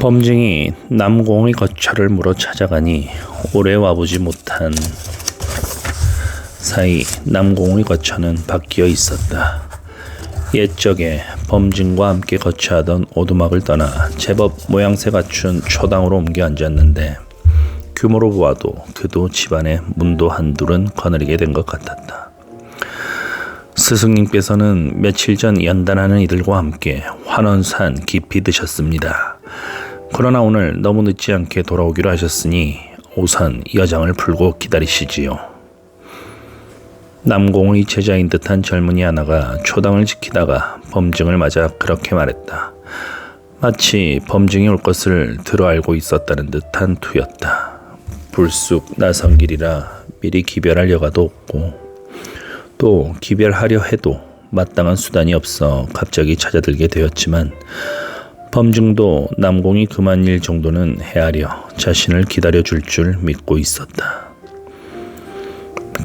범증이 남공의 거처를 물어 찾아가니 오래 와보지 못한 사이 남공의 거처는 바뀌어 있었다. 옛적에 범증과 함께 거처하던 오두막을 떠나 제법 모양새 갖춘 초당으로 옮겨 앉았는데 규모로 보아도 그도 집안에 문도 한둘은 거느리게 된 것 같았다. 스승님께서는 며칠 전 연단하는 이들과 함께 환원산 깊이 드셨습니다. 그러나 오늘 너무 늦지 않게 돌아오기로 하셨으니 우선 여장을 풀고 기다리시지요. 남공의 제자인 듯한 젊은이 하나가 초당을 지키다가 범증을 맞아 그렇게 말했다. 마치 범증이 올 것을 들어 알고 있었다는 듯한 투였다. 불쑥 나선 길이라 미리 기별할 여가도 없고 또 기별하려 해도 마땅한 수단이 없어 갑자기 찾아들게 되었지만 범증도 남공이 그만 일 정도는 헤아려 자신을 기다려줄 줄 믿고 있었다.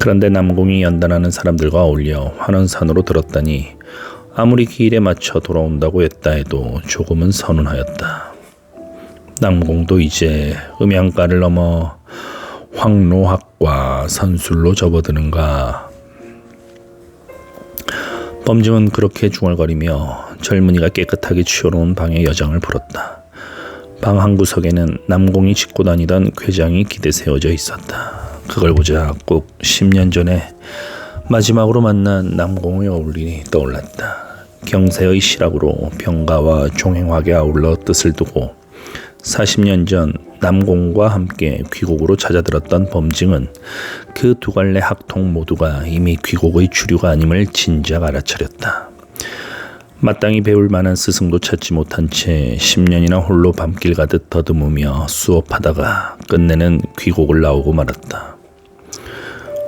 그런데 남공이 연단하는 사람들과 어울려 환원산으로 들었다니 아무리 기일에 맞춰 돌아온다고 했다 해도 조금은 서운하였다. 남공도 이제 음양가를 넘어 황로학과 선술로 접어드는가. 범증은 그렇게 중얼거리며 젊은이가 깨끗하게 치워놓은 방에 여장을 풀었다. 방 한 구석에는 남공이 짚고 다니던 궤장이 기대 세워져 있었다. 그걸 보자 꼭 10년 전에 마지막으로 만난 남공의 어울림이 떠올랐다. 경세의 시락으로 병가와 종행학에 아울러 뜻을 두고 40년 전 남공과 함께 귀곡으로 찾아들었던 범증은 그 두 갈래 학통 모두가 이미 귀곡의 주류가 아님을 진작 알아차렸다. 마땅히 배울 만한 스승도 찾지 못한 채 10년이나 홀로 밤길 가듯 더듬으며 수업하다가 끝내는 귀곡을 나오고 말았다.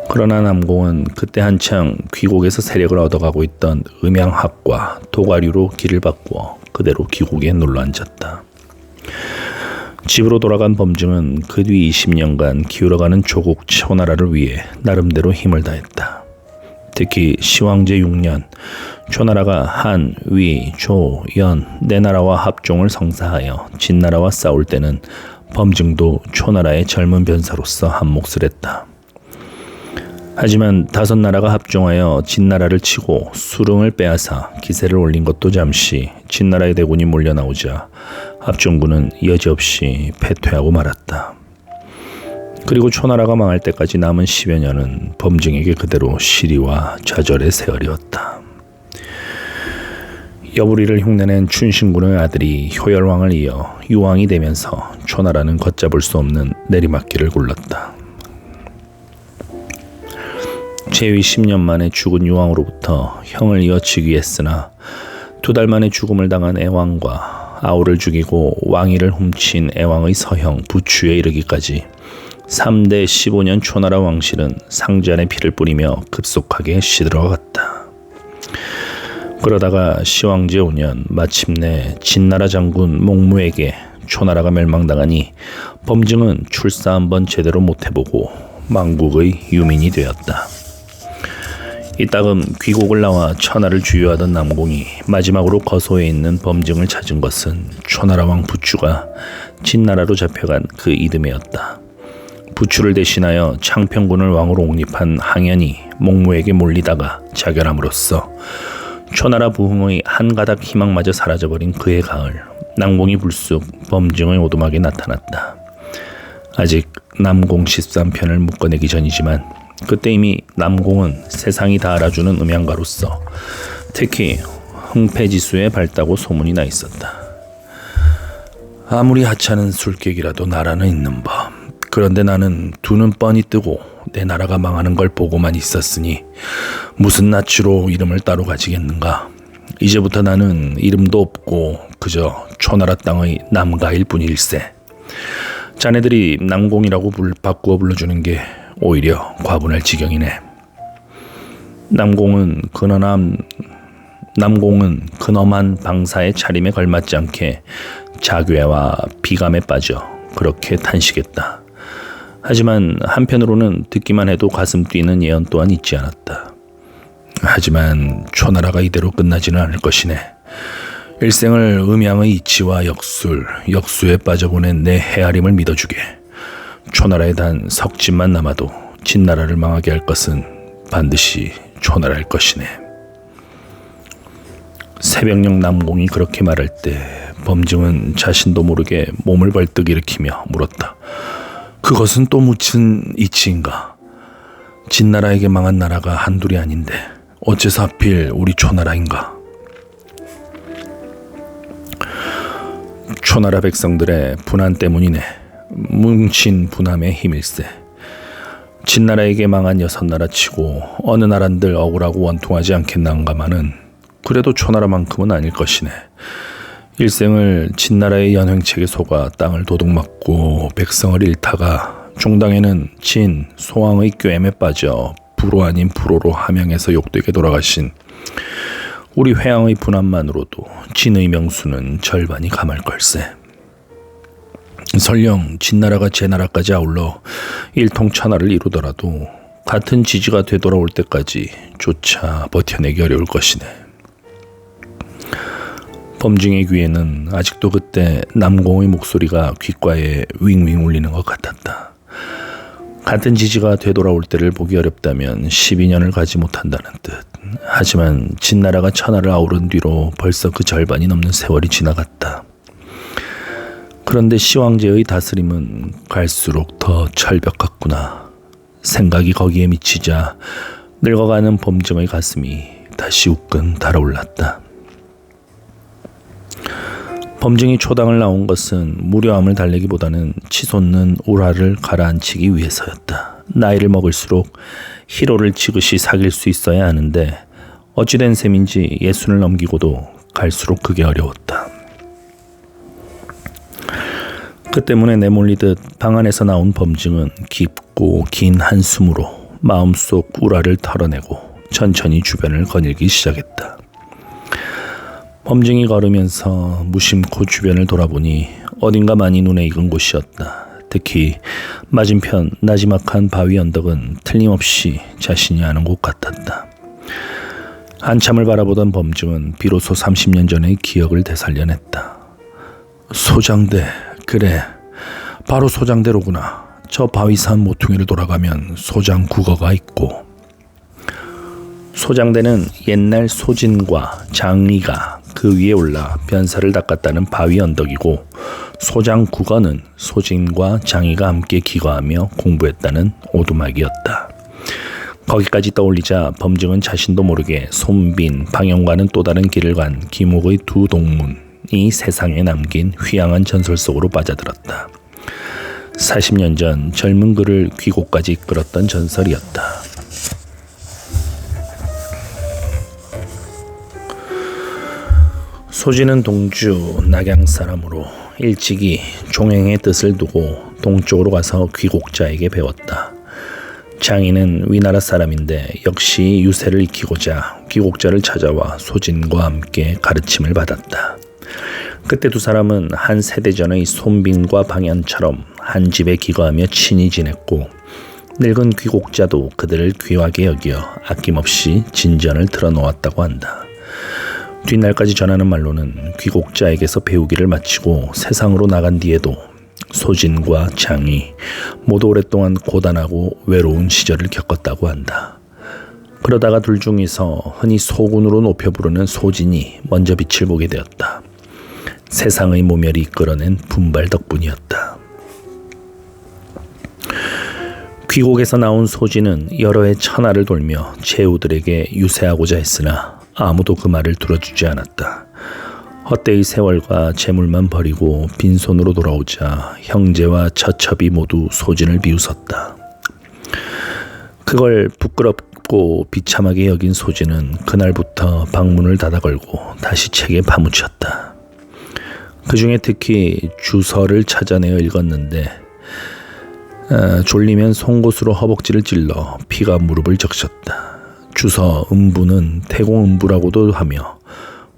그러나 남공은 그때 한창 귀곡에서 세력을 얻어가고 있던 음양학과 도가류로 길을 바꾸어 그대로 귀곡에 눌러앉았다. 집으로 돌아간 범증은 그 뒤 20년간 기울어가는 조국 초나라를 위해 나름대로 힘을 다했다. 특히 시황제 6년 초나라가 한, 위, 조, 연 네 나라와 합종을 성사하여 진나라와 싸울 때는 범증도 초나라의 젊은 변사로서 한 몫을 했다. 하지만 5나라가 합종하여 진나라를 치고 수릉을 빼앗아 기세를 올린 것도 잠시 진나라의 대군이 몰려나오자 합종군은 여지없이 패퇴하고 말았다. 그리고 초나라가 망할 때까지 남은 10여 년은 범증에게 그대로 시리와 좌절의 세월이었다. 여부리를 흉내낸 춘신군의 아들이 효열왕을 이어 유왕이 되면서 초나라는 걷잡을 수 없는 내리막길을 굴렀다. 재위 10년 만에 죽은 유왕으로부터 형을 이어 즉위했으나 2달 만에 죽음을 당한 애왕과 아우를 죽이고 왕위를 훔친 애왕의 서형 부추에 이르기까지 3대 15년 초나라 왕실은 상잔의 피를 뿌리며 급속하게 시들어갔다. 그러다가 시황제 5년 마침내 진나라 장군 목무에게 초나라가 멸망당하니 범증은 출사 한번 제대로 못해보고 망국의 유민이 되었다. 이따금 귀곡을 나와 천하를 주유하던 남공이 마지막으로 거소에 있는 범증을 찾은 것은 초나라 왕 부추가 진나라로 잡혀간 그 이듬해였다. 부추를 대신하여 창평군을 왕으로 옹립한 항현이 목무에게 몰리다가 자결함으로써 초나라 부흥의 한 가닥 희망마저 사라져버린 그해 가을, 남공이 불쑥 범증의 오두막에 나타났다. 아직 남공 13편을 묶어내기 전이지만 그때 이미 남공은 세상이 다 알아주는 음양가로서 특히 흥패지수에 밝다고 소문이 나 있었다. 아무리 하찮은 술객이라도 나라는 있는 법. 그런데 나는 두 눈 뻔히 뜨고 내 나라가 망하는 걸 보고만 있었으니 무슨 낯으로 이름을 따로 가지겠는가. 이제부터 나는 이름도 없고 그저 초나라 땅의 남가일 뿐일세. 자네들이 남공이라고 바꾸어 불러주는 게 오히려 과분할 지경이네. 남공은 근엄한 방사의 차림에 걸맞지 않게 자괴와 비감에 빠져 그렇게 탄식했다. 하지만 한편으로는 듣기만 해도 가슴 뛰는 예언 또한 잊지 않았다. 하지만 초나라가 이대로 끝나지는 않을 것이네. 일생을 음양의 이치와 역술, 역수에 빠져보낸 내 헤아림을 믿어주게. 초나라에 단 석집만 남아도 진나라를 망하게 할 것은 반드시 초나라일 것이네. 새벽녘 남공이 그렇게 말할 때 범증은 자신도 모르게 몸을 벌떡 일으키며 물었다. 그것은 또 무슨 이치인가? 진나라에게 망한 나라가 한둘이 아닌데 어째서 하필 우리 초나라인가? 초나라 백성들의 분한 때문이네. 뭉친 분함의 힘일세. 진나라에게 망한 6나라 치고 어느 나라들 억울하고 원통하지 않겠는가마는 그래도 초나라만큼은 아닐 것이네. 일생을 진나라의 연횡책에 속아 땅을 도둑맞고 백성을 잃다가 중당에는 진, 소왕의 꾀임에 빠져 불호 아닌 불호로 함양에서 욕되게 돌아가신 우리 회왕의 분함만으로도 진의 명수는 절반이 감할 걸세. 설령 진나라가 제 나라까지 아울러 일통천하를 이루더라도 같은 지지가 되돌아올 때까지 조차 버텨내기 어려울 것이네. 범증의 귀에는 아직도 그때 남공의 목소리가 귓가에 윙윙 울리는 것 같았다. 같은 지지가 되돌아올 때를 보기 어렵다면 12년을 가지 못한다는 뜻. 하지만 진나라가 천하를 아우른 뒤로 벌써 그 절반이 넘는 세월이 지나갔다. 그런데 시황제의 다스림은 갈수록 더 철벽 같구나. 생각이 거기에 미치자 늙어가는 범증의 가슴이 다시 우끈 달아올랐다. 범증이 초당을 나온 것은 무료함을 달래기보다는 치솟는 우라를 가라앉히기 위해서였다. 나이를 먹을수록 희로를 지그시 사귈 수 있어야 하는데 어찌된 셈인지 60을 넘기고도 갈수록 그게 어려웠다. 그 때문에 내몰리듯 방 안에서 나온 범증은 깊고 긴 한숨으로 마음속 우라를 털어내고 천천히 주변을 거닐기 시작했다. 범증이 걸으면서 무심코 주변을 돌아보니 어딘가 많이 눈에 익은 곳이었다. 특히 맞은편 나지막한 바위 언덕은 틀림없이 자신이 아는 곳 같았다. 한참을 바라보던 범증은 비로소 30년 전의 기억을 되살려냈다. 소장대, 그래, 바로 소장대로구나. 저 바위산 모퉁이를 돌아가면 소장국어가 있고, 소장대는 옛날 소진과 장의가 그 위에 올라 변사를 닦았다는 바위 언덕이고, 소장국어는 소진과 장의가 함께 기거하며 공부했다는 오두막이었다. 거기까지 떠올리자 범증은 자신도 모르게 손빈, 방영과는 또 다른 길을 간 김옥의 두 동문이 세상에 남긴 휘황한 전설 속으로 빠져들었다. 40년 전 젊은 그를 귀곡까지 이끌었던 전설이었다. 소진은 동주 낙양 사람으로 일찍이 종행의 뜻을 두고 동쪽으로 가서 귀곡자에게 배웠다. 장인은 위나라 사람인데 역시 유세를 익히고자 귀곡자를 찾아와 소진과 함께 가르침을 받았다. 그때 두 사람은 한 세대 전의 손빈과 방연처럼 한 집에 기거하며 친히 지냈고, 늙은 귀곡자도 그들을 귀하게 여겨 아낌없이 진전을 틀어놓았다고 한다. 뒷날까지 전하는 말로는 귀곡자에게서 배우기를 마치고 세상으로 나간 뒤에도 소진과 장이 모두 오랫동안 고단하고 외로운 시절을 겪었다고 한다. 그러다가 둘 중에서 흔히 소군으로 높여 부르는 소진이 먼저 빛을 보게 되었다. 세상의 모멸이 이끌어낸 분발 덕분이었다. 귀곡에서 나온 소진은 여러 해 천하를 돌며 제후들에게 유세하고자 했으나 아무도 그 말을 들어주지 않았다. 헛되이 세월과 재물만 버리고 빈손으로 돌아오자 형제와 처첩이 모두 소진을 비웃었다. 그걸 부끄럽고 비참하게 여긴 소진은 그날부터 방문을 닫아 걸고 다시 책에 파묻혔다. 그 중에 특히 주서를 찾아내어 읽었는데 졸리면 송곳으로 허벅지를 찔러 피가 무릎을 적셨다. 주서 음부는 태공음부라고도 하며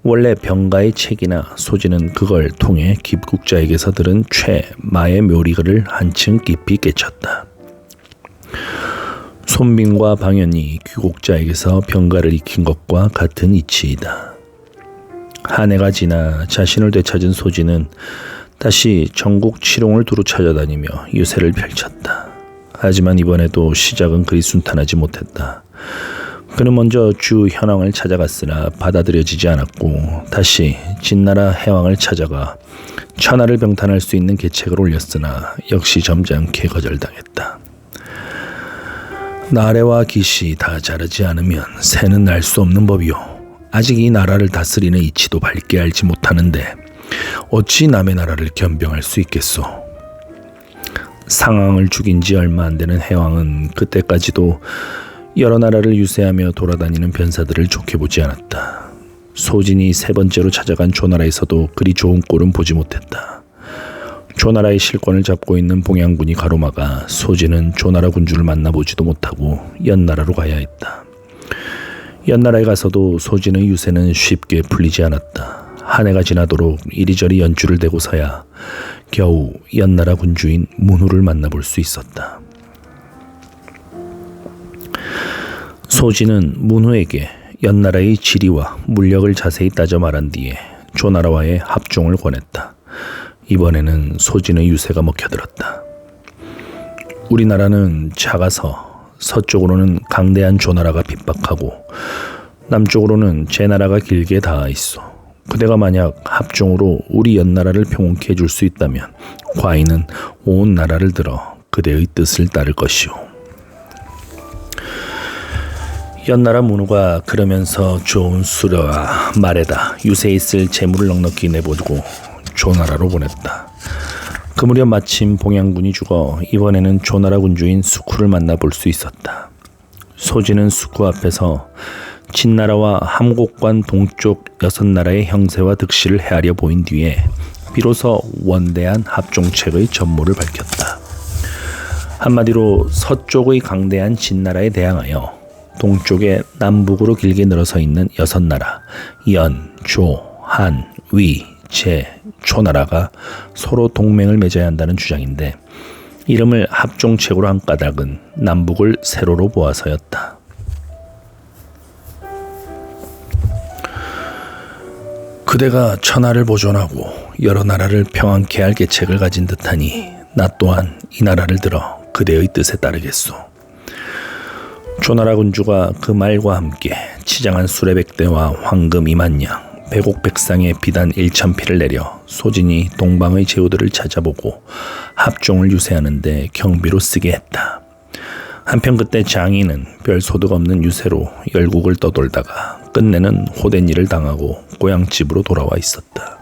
원래 병가의 책이나 소진은 그걸 통해 기국자에게서 들은 최마의 묘리글을 한층 깊이 깨쳤다. 손빈과 방연이 귀곡자에게서 병가를 익힌 것과 같은 이치이다. 한 해가 지나 자신을 되찾은 소진은 다시 전국 치롱을 두루 찾아다니며 유세를 펼쳤다. 하지만 이번에도 시작은 그리 순탄하지 못했다. 그는 먼저 주 현왕을 찾아갔으나 받아들여지지 않았고 다시 진나라 해왕을 찾아가 천하를 병탄할 수 있는 계책을 올렸으나 역시 점잖게 거절당했다. 나래와 기시 다 자르지 않으면 새는 날 수 없는 법이요. 아직 이 나라를 다스리는 이치도 밝게 알지 못하는데 어찌 남의 나라를 겸병할 수 있겠소. 상왕을 죽인 지 얼마 안 되는 해왕은 그때까지도 여러 나라를 유세하며 돌아다니는 변사들을 좋게 보지 않았다. 소진이 세 번째로 찾아간 조나라에서도 그리 좋은 꼴은 보지 못했다. 조나라의 실권을 잡고 있는 봉양군이 가로막아 소진은 조나라 군주를 만나보지도 못하고 연나라로 가야 했다. 연나라에 가서도 소진의 유세는 쉽게 풀리지 않았다. 한 해가 지나도록 이리저리 연주를 대고서야 겨우 연나라 군주인 문후를 만나볼 수 있었다. 소진은 문후에게 연나라의 지리와 물력을 자세히 따져 말한 뒤에 조나라와의 합종을 권했다. 이번에는 소진의 유세가 먹혀들었다. 우리나라는 작아서 서쪽으로는 강대한 조나라가 핍박하고 남쪽으로는 제나라가 길게 닿아 있어. 그대가 만약 합종으로 우리 연나라를 평온케 해줄 수 있다면 과인은 온 나라를 들어 그대의 뜻을 따를 것이오. 연나라 문후가 그러면서 좋은 수레와 말에다 유세에 있을 재물을 넉넉히 내보고 조나라로 보냈다. 그 무렵 마침 봉양군이 죽어 이번에는 조나라 군주인 수쿠를 만나볼 수 있었다. 소진은 수쿠 앞에서 진나라와 함곡관 동쪽 6나라의 형세와 득실을 헤아려 보인 뒤에 비로소 원대한 합종책의 전모를 밝혔다. 한마디로 서쪽의 강대한 진나라에 대항하여 동쪽에 남북으로 길게 늘어서 있는 6나라 연, 조, 한, 위, 제, 초나라가 서로 동맹을 맺어야 한다는 주장인데 이름을 합종책으로 한 까닭은 남북을 세로로 보아서였다. 그대가 천하를 보존하고 여러 나라를 평안케 할 계책을 가진 듯하니 나 또한 이 나라를 들어 그대의 뜻에 따르겠소. 조나라 군주가 그 말과 함께 치장한 수레백대와 황금 20,000냥 백옥백상의 비단 1,000피를 내려 소진이 동방의 제후들을 찾아보고 합종을 유세하는데 경비로 쓰게 했다. 한편 그때 장인은 별 소득 없는 유세로 열국을 떠돌다가 끝내는 호된 일을 당하고 고향집으로 돌아와 있었다.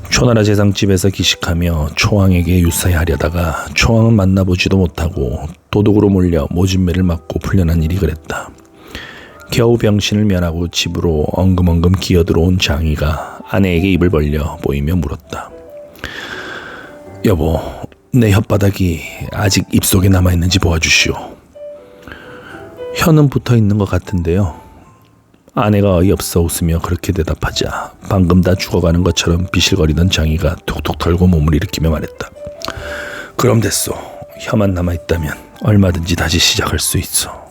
초나라 재상집에서 기식하며 초왕에게 유세하려다가 초왕은 만나보지도 못하고 도둑으로 몰려 모진매를 맞고 풀려난 일이 그랬다. 겨우 병신을 면하고 집으로 엉금엉금 기어들어온 장이가 아내에게 입을 벌려 보이며 물었다. 여보, 내 혓바닥이 아직 입속에 남아있는지 보아주시오. 혀는 붙어있는 것 같은데요. 아내가 어이없어 웃으며 그렇게 대답하자 방금 다 죽어가는 것처럼 비실거리던 장이가 툭툭 털고 몸을 일으키며 말했다. 그럼 됐소. 혀만 남아있다면 얼마든지 다시 시작할 수 있어.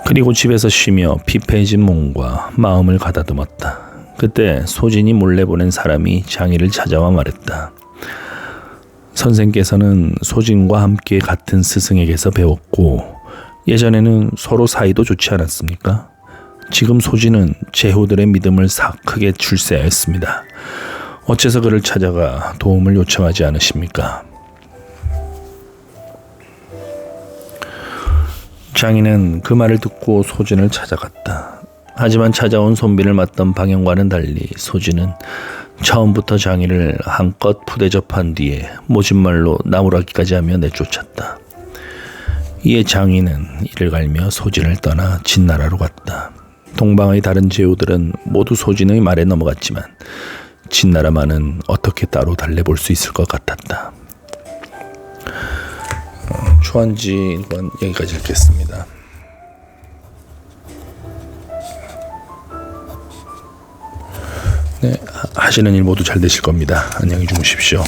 그리고 집에서 쉬며 피폐해진 몸과 마음을 가다듬었다. 그때 소진이 몰래 보낸 사람이 장이를 찾아와 말했다. 선생께서는 소진과 함께 같은 스승에게서 배웠고 예전에는 서로 사이도 좋지 않았습니까? 지금 소진은 제후들의 믿음을 크게 출세하였습니다. 어째서 그를 찾아가 도움을 요청하지 않으십니까? 장인은 그 말을 듣고 소진을 찾아갔다. 하지만 찾아온 손비를 맞던 방영과는 달리 소진은 처음부터 장인을 한껏 푸대접한 뒤에 모진말로 나무라기까지 하며 내쫓았다. 이에 장인은 이를 갈며 소진을 떠나 진나라로 갔다. 동방의 다른 제후들은 모두 소진의 말에 넘어갔지만 진나라만은 어떻게 따로 달래볼 수 있을 것 같았다. 초한지는 여기까지 읽겠습니다. 네, 하시는 일 모두 잘 되실 겁니다. 안녕히 주무십시오.